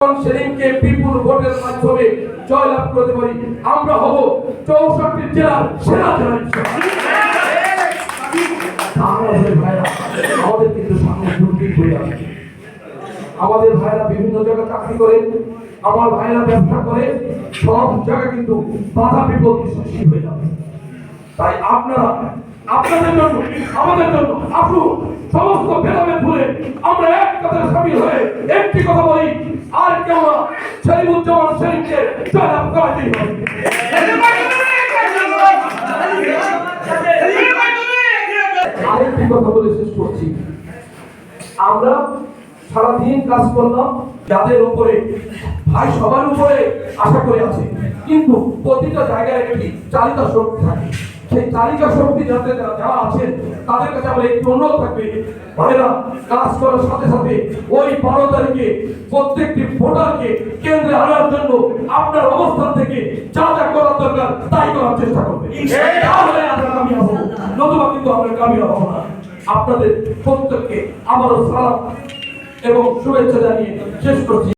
সেদিনকে বিপুল ভোটের মাধ্যমে জয়লাভ করতে পারি। আমরা হব 64 জেলার সেরা জেলা। আমাদের কিন্তু সামনে দুর্ভিক্ষ হয়ে আছে। আমাদের ভাইরা বিভিন্ন জায়গায় চাকরি করে, আমার ভাইরা ব্যবসা করে, সব জায়গায় কিন্তু বাধা বিপত্তি সৃষ্টি হয়ে যাবে। তাই আপনারা আপনাদের জন্য আমাদের জন্য আসুন, সমস্ত ভেদাভেদ ভুলে আমরা এক কথায় সামিল হয়ে একটি কথা বলি, আর কেউ না, সেলিমুজ্জামান সেলিমকে জয়লাভ করাতেই হবে। আরেকটি কথা বলে শেষ করছি, আমরা সারাদিন কাজ করলাম, যাদের উপরে ভাই সবার উপরে আশা করে আছে, কিন্তু প্রতিটা জায়গায় একটি চালিকা শক্তি থাকে। সেই চালিকা শক্তি যাতে যারা আছেন তাদের কাছে আমার একটু অনুরোধ থাকবে, ভাইরা কাজ করার সাথে সাথে ওই 12 তারিখে প্রত্যেকটি ভোটারকে কেন্দ্রে আনার জন্য আপনার অবস্থান থেকে যা যা করার দরকার তাই করার চেষ্টা করবেন। তাহলে আমরা কামিয়াব হব, নতুবা কিন্তু আমরা কামিয়াব হব না। আপনাদের প্রত্যেককে আবারও সালাম এবং শুভেচ্ছা জানিয়ে শেষ করছি।